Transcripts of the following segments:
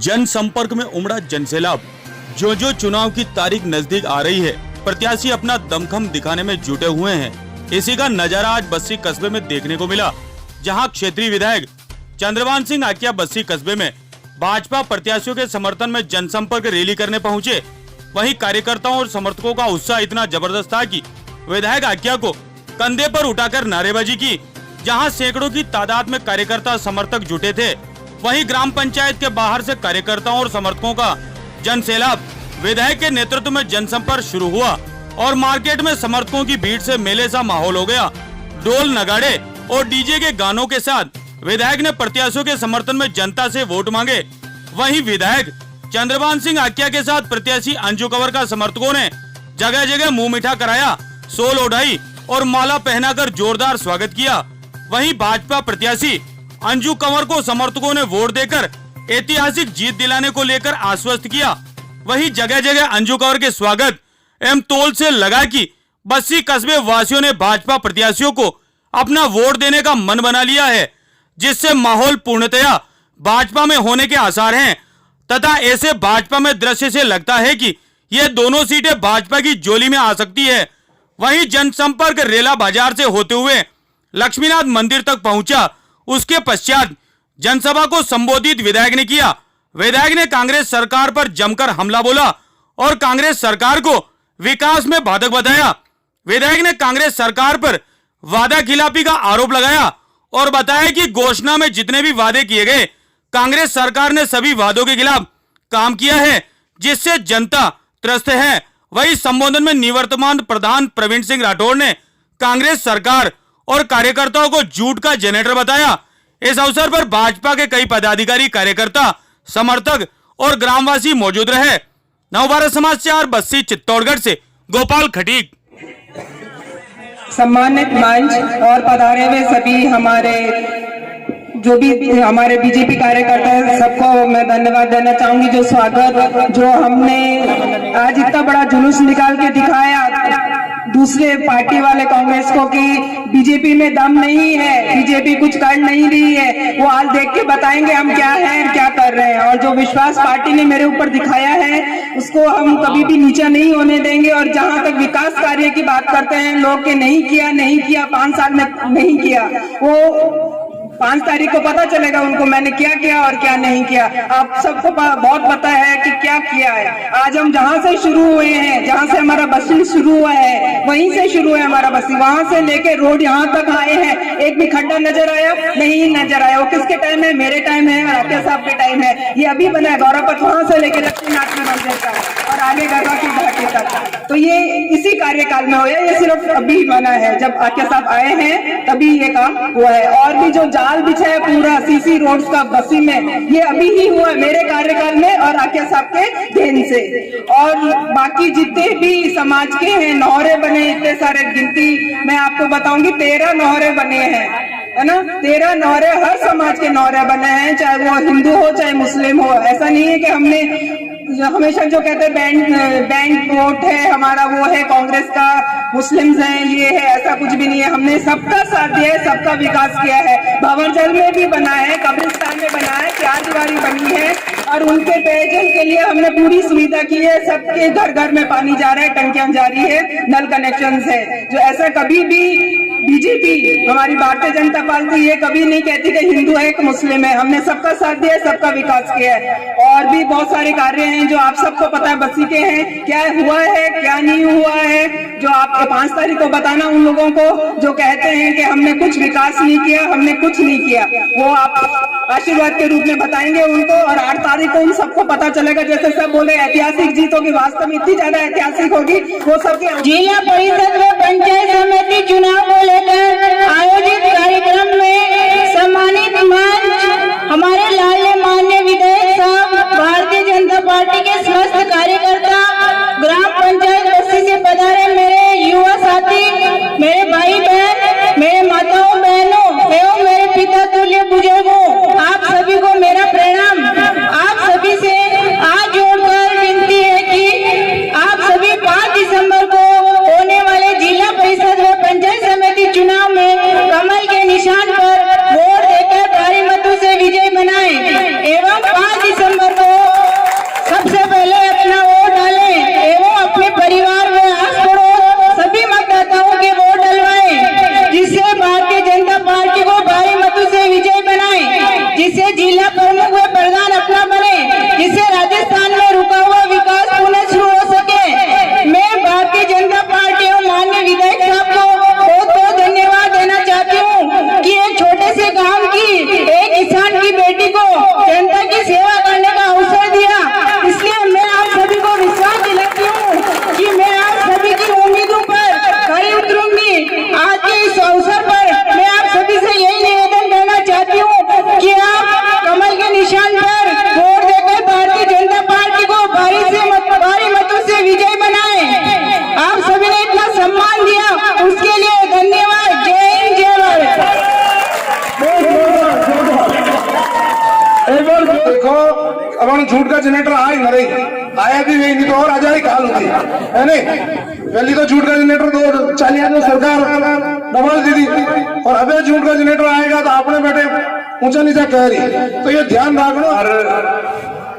जनसंपर्क में उमड़ा जनसैलाब। जो चुनाव की तारीख नजदीक आ रही है, प्रत्याशी अपना दमखम दिखाने में जुटे हुए हैं। इसी का नजारा आज बस्सी कस्बे में देखने को मिला, जहां क्षेत्रीय विधायक चंद्रभान सिंह आकिया बस्सी कस्बे में भाजपा प्रत्याशियों के समर्थन में जनसंपर्क रैली करने पहुंचे। वहीं कार्यकर्ताओं और समर्थकों का उत्साह इतना जबरदस्त था कि विधायक आकिया को कंधे पर उठाकर नारेबाजी की, जहां सैकड़ों की तादाद में कार्यकर्ता समर्थक जुटे थे। वहीं ग्राम पंचायत के बाहर से कार्यकर्ताओं और समर्थकों का जनसैलाब। विधायक के नेतृत्व में जनसंपर्क शुरू हुआ और मार्केट में समर्थकों की भीड़ से मेले सा माहौल हो गया। ढोल नगाड़े और डीजे के गानों के साथ विधायक ने प्रत्याशियों के समर्थन में जनता से वोट मांगे। वहीं विधायक चंद्रभान सिंह आकिया के साथ प्रत्याशी अंजू कंवर का समर्थकों ने जगह जगह मुंह मीठा कराया, सोल ओढ़ाई और माला पहनाकर जोरदार स्वागत किया। वहीं भाजपा प्रत्याशी अंजू कंवर को समर्थकों ने वोट देकर ऐतिहासिक जीत दिलाने को लेकर आश्वस्त किया। वहीं जगह जगह अंजू कंवर के स्वागत एवं तोल से लगा कि बस्सी कस्बे वासियों ने भाजपा प्रत्याशियों को अपना वोट देने का मन बना लिया है, जिससे माहौल पूर्णतया भाजपा में होने के आसार हैं तथा ऐसे भाजपा में दृश्य से लगता है कि ये दोनों सीटें भाजपा की झोली में आ सकती है। वहीं जनसंपर्क रेला बाजार से होते हुए लक्ष्मीनाथ मंदिर तक पहुंचा। उसके पश्चात जनसभा को संबोधित विधायक ने किया। विधायक ने कांग्रेस सरकार पर जमकर हमला बोला और कांग्रेस सरकार को विकास में बाधक बताया। विधायक ने कांग्रेस सरकार पर वादा खिलाफी का आरोप लगाया और बताया कि घोषणा में जितने भी वादे किए गए, कांग्रेस सरकार ने सभी वादों के खिलाफ काम किया है, जिससे जनता त्रस्त है। वही संबोधन में निवर्तमान प्रधान प्रवीण सिंह राठौड़ ने कांग्रेस सरकार और कार्यकर्ताओं को झूठ का जनरेटर बताया। इस अवसर पर भाजपा के कई पदाधिकारी, कार्यकर्ता, समर्थक और ग्रामवासी मौजूद रहे। नवभारत समाचार बस्सी चित्तौड़गढ़ से गोपाल खटीक। सम्मानित मंच और पधारे हुए सभी हमारे जो भी हमारे बीजेपी कार्यकर्ता हैं, सबको मैं धन्यवाद देना चाहूंगी। जो स्वागत जो हमने आज इतना बड़ा जुलूस निकाल के दिखाया दूसरे पार्टी वाले कांग्रेस को कि बीजेपी में दम नहीं है, बीजेपी कुछ कर नहीं रही है, वो आज देख के बताएंगे हम क्या है क्या कर रहे हैं। और जो विश्वास पार्टी ने मेरे ऊपर दिखाया है उसको हम कभी भी नीचा नहीं होने देंगे। और जहां तक विकास कार्य की बात करते हैं, लोग के नहीं किया 5 साल में नहीं किया, वो 5 तारीख को पता चलेगा उनको मैंने क्या किया और क्या नहीं किया। आप सबको बहुत पता है कि क्या किया है। आज हम जहां से शुरू हुए हैं, जहां से हमारा बस्सी शुरू हुआ है, वहीं से शुरू है हमारा बस्सी। वहां से लेके रोड यहाँ तक आए हैं, एक भी खड्डा नजर आया नहीं नजर आया। वो किसके टाइम है? मेरे टाइम है, राकेश साहब के टाइम है। ये अभी बना है गौरव पथ, वहां से लेके लक्ष्मीनाथ मंदिर तक और आगे गंगा की घाटी तक। तो ये इसी कार्यकाल में हुआ है, ये सिर्फ अभी बना है। जब आकिया साहब आए हैं तभी ये काम हुआ है। और भी जो जाल बिछा है पूरा सीसी रोड्स का बस्सी में, ये अभी ही हुआ है मेरे कार्यकाल में और आकिया साहब के देन से। और बाकी जितने भी समाज के हैं नौहरे बने, इतने सारे गिनती मैं आपको बताऊंगी 13 नौहरे बने हैं, है ना। 13 नौहरे हर समाज के नौहरे बने हैं, चाहे वो हिंदू हो चाहे मुस्लिम हो। ऐसा नहीं है कि हमने हमेशा जो कहते हैं बैंक वोट है हमारा, वो है कांग्रेस का, मुस्लिम्स हैं, ये है, ऐसा कुछ भी नहीं है। हमने सबका साथ दिया है, सबका विकास किया है। भंवरजल में भी बना है, कब्रिस्तान में बना है, 4 दीवारी बनी है और उनके पेयजल के लिए हमने पूरी सुविधा की है। सबके घर घर में पानी जा रहा है, टंकियां जा रही है, नल कनेक्शन है। जो ऐसा कभी भी बीजेपी हमारी भारतीय जनता पार्टी ये कभी नहीं कहती कि हिंदू है कि मुस्लिम है। हमने सबका साथ दिया है, सबका विकास किया है। और भी बहुत सारे कार्य हैं जो आप सबको पता है बस्सी के हैं, क्या हुआ है क्या नहीं हुआ है, जो आपको 5 तारीख को बताना उन लोगों को जो कहते हैं कि हमने कुछ विकास नहीं किया, हमने कुछ नहीं किया, वो आप आशीर्वाद के रूप में बताएंगे उनको। और 8 तारीख को उन सबको पता चलेगा, जैसे सब बोले ऐतिहासिक जीत होगी, वास्तव में इतनी ज्यादा ऐतिहासिक होगी वो सबके। जिला परिषद व पंचायत समिति चुनाव को लेकर आयोजित कार्यक्रम में सम्मानित मंच हमारे लाडले माननीय विधायक साहब, भारतीय जनता पार्टी के समस्त कार्यकर्ता, ग्राम पंचायत बस्सी से पधारे मेरे युवा साथी, मेरे भाई बहन, मेरे माताओं बहनों एवं मेरे पिता तुल्य बुजुर्गों, आप सभी को मेरा प्रणाम। आप सभी से हाथ जोड़कर विनती है कि आप सभी 5 दिसंबर को होने वाले जिला परिषद व पंचायत समिति चुनाव झूठ का जनरेटर आ ही न रही, आया भी वही, नहीं तो और आ जाए काल होती है नहीं। पहले तो झूठ का जनरेटर तो चालिया जो सरकार दबा दी थी, और अबे झूठ का जनरेटर आएगा तो आपने बेटे ऊंचा नीचा कह रही, तो ये ध्यान रखना। और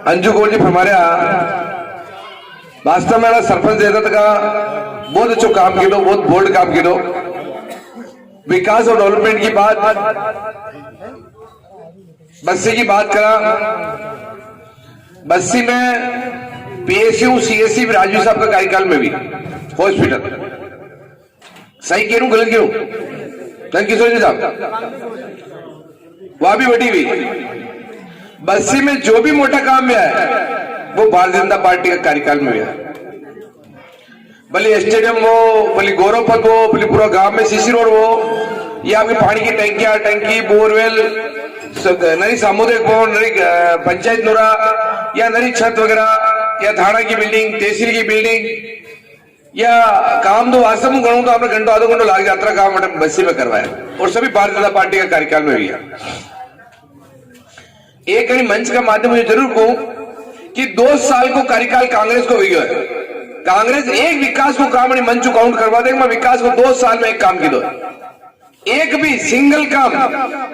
अंजू कौर जी फरमाया वास्तव में सरपंच देता का बहुत अच्छा काम किया, बहुत बोल्ड काम किया। विकास और डेवलपमेंट की बात, बस्सी की बात करा, बस्सी में पीएसयू सीएससी राजू साहब का कार्यकाल में भी हॉस्पिटल, सही कह रहा हूं गलत कह रहा हूं किशोर जी साहब, वहां भी बटी हुई। बस्सी में जो भी मोटा काम में है वो भारतीय जनता पार्टी का कार्यकाल में है। भले स्टेडियम हो, भले गौरव पथ हो, भले पूरा गांव में सीसी रोड हो, या आपके पानी की टंकी बोरवेल, नरी सामुदायिक भवन, नरी पंचायत नोरा, या नरी छत वगैरह, या थाना की बिल्डिंग, तहसील की बिल्डिंग, या काम तो वास्तव में गणों तो आपने घंटों आधो घंटों लाग यात्रा काम बस्सी में करवाया, और सभी भारतीय जनता पार्टी का कार्यकाल में हुई है। एक कहीं मंच का माध्यम मुझे जरूर कहूं कि 2 साल को कार्यकाल कांग्रेस को हुई है। कांग्रेस एक विकास को काम मंच काउंट करवा देगा, मैं विकास को 2 साल में एक काम की दो, एक भी सिंगल काम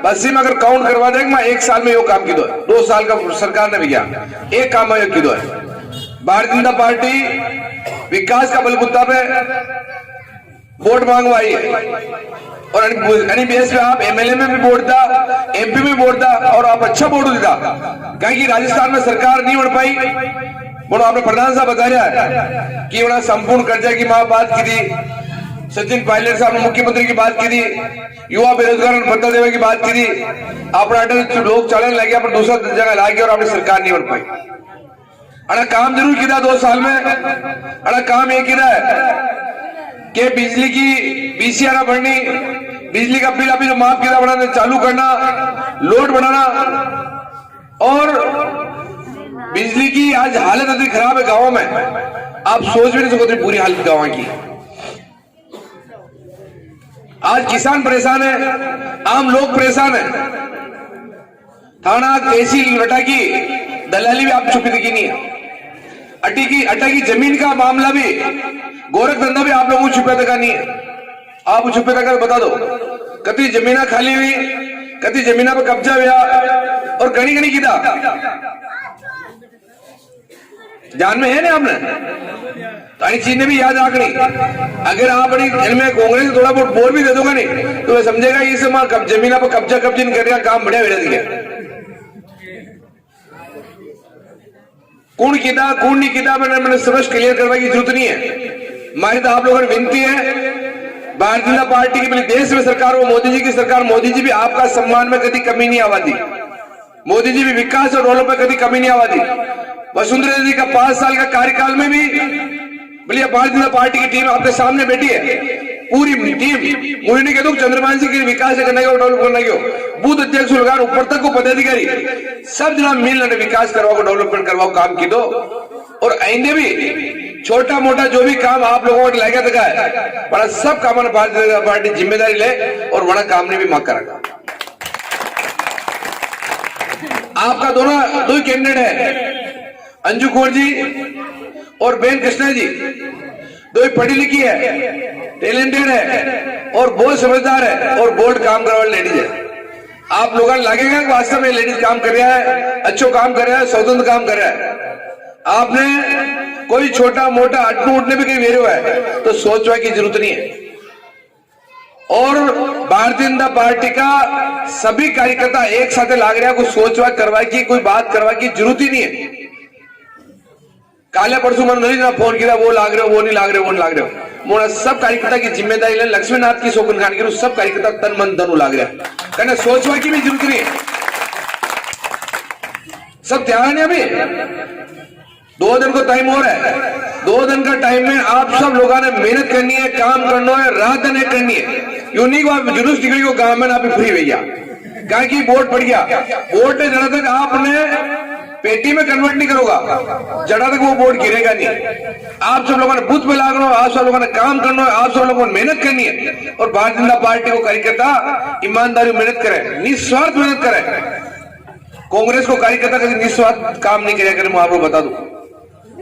बस्सी में अगर काउंट करवा देगा, मैं 1 साल में वो काम की दो, 2 साल का सरकार ने भी किया, एक काम में की दो है। भारतीय जनता पार्टी विकास का बलबूता पे वोट मांगवाई है, और बेस पे आप एमएलए में भी वोट दा, एमपी में वोट दा, और आप अच्छा वोट देता, कहीं राजस्थान में सरकार नहीं बढ़ पाई। बोलो आपने प्रधान साहब बता रहा है कि उन्होंने संपूर्ण कर्जा की मां बात की थी, सचिन पायलट साहब ने मुख्यमंत्री की बात की थी, युवा बेरोजगार भत्ता देने की बात की थी, अपना अटल लोग चलन लगे, पर दूसरा जगह ला गया, और आपने सरकार नहीं बढ़ पाई। अड़ा काम जरूर किया 2 साल में, अड़ा काम ये किया है कि बिजली की बीसीआर बढ़नी, बिजली का बिल अभी जो माफ किया बढ़ाना चालू करना, लोड बढ़ाना, और बिजली की आज हालत इतनी खराब है गांवों में, आप सोच भी नहीं सकते पूरी हालत गांव की। आज किसान परेशान है, आम लोग परेशान है, थाना तहसील वटा की दलाली भी आप छुपी दिखी नहीं है, अटा की जमीन का मामला भी, गोरख धंधा भी आप लोगों को छुपे तक नहीं है। आप छुपे तक बता दो, कति जमीना खाली हुई, कति जमीना पर कब्जा हुआ, और गणी गणी किदा जान में है ना आपने, तो आई चीज ने भी याद रखनी। अगर आप इनमें कांग्रेस थोड़ा बहुत बोल भी दे दोगे नहीं, तो समझेगा ये सब जमीना पर कब्जा नहीं कर रहा, काम बढ़िया बढ़िया दिया। कौन किदा कौन नहीं किदा मैंने समझ क्लियर करने की जरूरत नहीं है। हमारी तो आप लोगों ने विनती है, भारतीय जनता पार्टी की देश में सरकार हो, मोदी जी की सरकार, मोदी जी भी आपका सम्मान में कभी कमी नहीं आवादी, मोदी जी भी विकास और रोलों पर कभी कमी नहीं आवादी। वसुंधरा जी का 5 साल का कार्यकाल में भी बोलिए भारतीय जनता पार्टी की टीम आपके सामने बैठी है, पूरी टीम, मुझे नहीं कहता चंद्रमान सिंह के विकास करना डेवलप करना क्यों, बूथ अध्यक्ष लगा ऊपर तक को पदाधिकारी सब जना मिल विकास करवाओ, डेवलपमेंट करवाओ, काम की दो। और आइंदे भी छोटा मोटा जो भी काम आप लोगों को लगा तक है, बड़ा सब काम भारतीय जनता पार्टी जिम्मेदारी ले, और बड़ा काम ने भी मांग करेगा। आपका दोनों 2 कैंडिडेट है, अंजू कौर जी और बेन कृष्णा जी, 2 पढ़ी लिखी है, टैलेंटेड है, और बहुत समझदार है, और बोल्ड काम करने वाली लेडीज है। आप लोगों को लगेगा कि वास्तव में लेडीज काम कर रहा है, अच्छा काम कर रहा है, स्वतंत्र काम कर रहा है। आपने कोई छोटा मोटा अटने उठने भी कहीं वेरे हुआ है तो सोचने की जरूरत नहीं है। और भारतीय जनता पार्टी का सभी कार्यकर्ता एक साथ लाग रहा है, कुछ सोचवा करवा की, कोई बात करवा की जरूरत ही नहीं है। काले परसों मन नहीं ना फोन किया, वो लाग रहे हो, वो नहीं लाग रहे, वो नहीं लाग रहे हो। मोड़ा सब कार्यकर्ता की जिम्मेदारी ले, लक्ष्मीनाथ की शोकन खान की सब कार्यकर्ता तन मन धन लाग रहा है, कहना सोचवा की भी जरूरत नहीं है। सब तैयार है, अभी 2 दिन को टाइम हो रहा है, 2 दिन का टाइम में आप सब लोगों ने मेहनत करनी है, काम करना है, रात दिन करनी है। यूं नहीं को जुलूस निकली को गांव में आप फ्री भैया, कहा कि वोट पड़ गया, वोट जड़ा तक आपने पेटी में कन्वर्ट नहीं करोगा, जड़ा तक वो वोट गिरेगा नहीं। आप सब लोगों ने बूथ में लागना, आप सब लोगों ने काम करना है, आप सब लोगों ने मेहनत करनी है। और भारतीय जनता पार्टी को कार्यकर्ता ईमानदारी मेहनत करें, निस्वार्थ मेहनत करें। कांग्रेस को कार्यकर्ता कभी निस्वार्थ काम नहीं किया करे, मैं आपको बता दूं।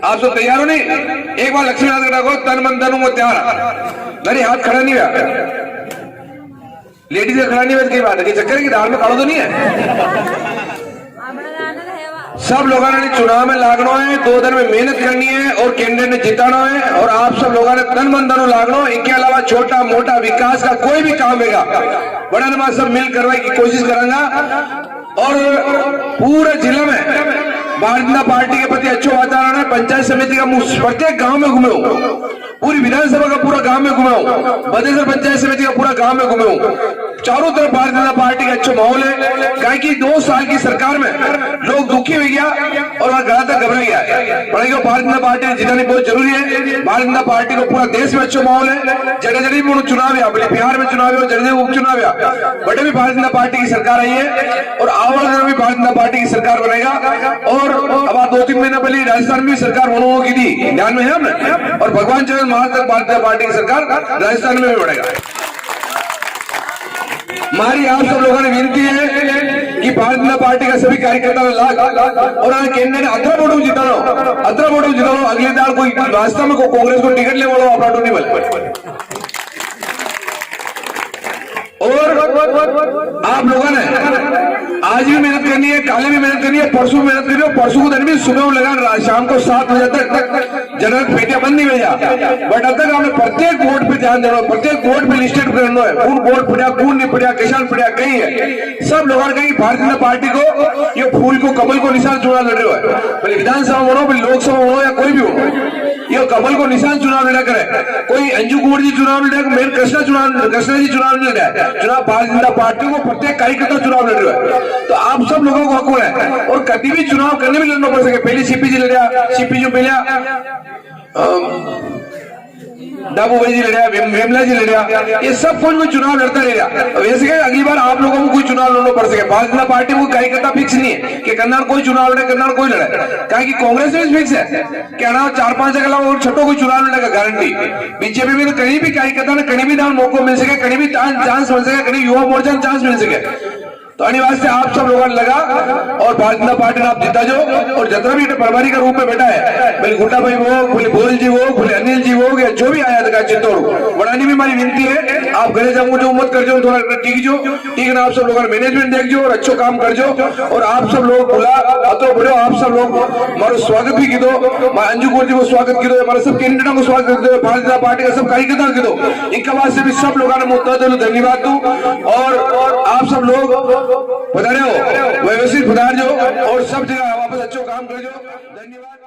आप सब तैयार हो? नहीं, एक बार लक्ष्मीनाथ को तन मन धन तैयार। मेरे हाथ खड़ा नहीं हुआ, लेडीज का खड़ा नहीं हुआ, कई बात है कि चक्कर है कि दाल में खड़ा तो नहीं है। सब लोगों ने चुनाव में लागना है, 2 दिन में मेहनत करनी है और कैंडिडेट ने जिताना है। और आप सब लोगों ने तन मन धन लागना। इनके अलावा छोटा मोटा विकास का कोई भी काम होगा बड़ा नमा सब मिल करवाने की कोशिश करेंगे। और पूरे जिले में भारतीय जनता पार्टी के प्रति अच्छा वातावरण है। पंचायत समिति का प्रत्येक गांव में घूमे हूं, पूरी विधानसभा का पूरा गांव में घूमे हूं, बदेसर पंचायत समिति का पूरा गांव में घूमे हूं। चारों तरफ भारतीय जनता पार्टी का अच्छा माहौल है। क्या कि 2 साल की सरकार में लोग दुखी हो गया और वहां गला तक घबरा गया। भारतीय जनता पार्टी ने जितानी बहुत जरूरी है। भारतीय जनता पार्टी को पूरा देश में अच्छा माहौल है। जगह जगह भी चुनाव है, अपने बिहार में चुनाव है, जगह उपचुनाव है, बड़े भी भारतीय जनता पार्टी की सरकार आई है और आने वाले दिनों में भारतीय जनता पार्टी की सरकार बनेगा। और अब 2-3 महीना पहले राजस्थान में सरकार होने की थी, ध्यान में है हमने, और भगवान चरण महाराज तक भारतीय जनता पार्टी की सरकार राजस्थान में भी बढ़ेगा। हमारी आप सब लोगों ने विनती है कि भारतीय जनता पार्टी का सभी कार्यकर्ता लाग और कैंडिडेट 18 वोटों जिताना, 18 वोटों जिताना। अगले दाल कोई वास्तव में कांग्रेस को टिकट ले बोलो आप नहीं बल। और आप लोगों ने आज भी मेहनत करनी है, काले भी मेहनत करनी है, परसों भी मेहनत करनी है। परसों को दिन भी सुबह लगा, शाम को 7 बजे तक जनरल पेटियां बंद नहीं भेजा। बट अब तक हमें प्रत्येक वोट पे ध्यान देना, प्रत्येक वोट पे लिस्टेड करना है, कौन वोट पड़ा, कौन नहीं पड़ा, किसान पड़ा, कहीं है। सब लोगों ने कहीं भारतीय जनता पार्टी को ये फूल को कमल को निशान चुनाव लड़ रहे हो, भले विधानसभा हो, भले लोकसभा हो या कोई भी हो, ये कमल को निशान चुनाव लड़ा करे। कोई अंजू कुमार जी चुनाव लड़ा, मेन कृष्णा जी चुनाव नहीं लड़ा। चुनाव भारतीय जनता पार्टी को प्रत्येक कार्यकर्ता चुनाव लड़ रहा है। तो आप सब लोगों को हक है और कभी भी चुनाव करने में लड़ना पड़ सके। पहले सीपी जी लड़ा, सीपी जी पहले डाबू भाई जी लड़ा, विमला जी लड़ा, ये सब कुछ में चुनाव लड़ता रहेगा। वैसे अगली बार आप लोगों को कोई चुनाव लड़ना पड़ सके। भारतीय जनता पार्टी को कार्यकर्ता फिक्स नहीं है कि कन्नाड़ कोई चुनाव लड़े, कन्नाड़ कोई लड़े। क्या कि कांग्रेस में फिक्स है कि 4-5 जगह और छठो कोई चुनाव लड़ेगा गारंटी। बीजेपी में तो कहीं भी कार्यकर्ता ने कहीं भी दान मौका मिल सके, कहीं भी चांस मिल सके, कहीं युवा मोर्चा चांस मिल सके। तो अनिवार्य आप सब लोगों ने लगा और भारतीय जनता पार्टी ने आप जीता जो। और जितना भी प्रभारी का रूप में बैठा है, भले गुड्डा भाई वो, भले बोल जी वो, भले अनिल जी वो, या जो भी आया था चित्तौड़ बढ़ानी भी हमारी विनती है। आप घरे जाओ जो मत कर जो, थोड़ा ठीक जो, ठीक है ना। आप सब लोग मैनेजमेंट देख जो और अच्छो काम कर जो। और आप सब लोग बुला तो बढ़ो, आप सब लोग हमारा स्वागत भी की दो, अंजू कुमार जी को स्वागत की दो, हमारे सब कैंडिडेटों को स्वागत कर दो, भारतीय जनता पार्टी का सब कार्यकर्ता की दो। इनके बाद से भी सब लोगों ने मुद्दा धन्यवाद दूं। और आप सब लोग पधारे हो, व्यवस्थित पधार जो और सब जगह वापस अच्छो काम कर जो। धन्यवाद।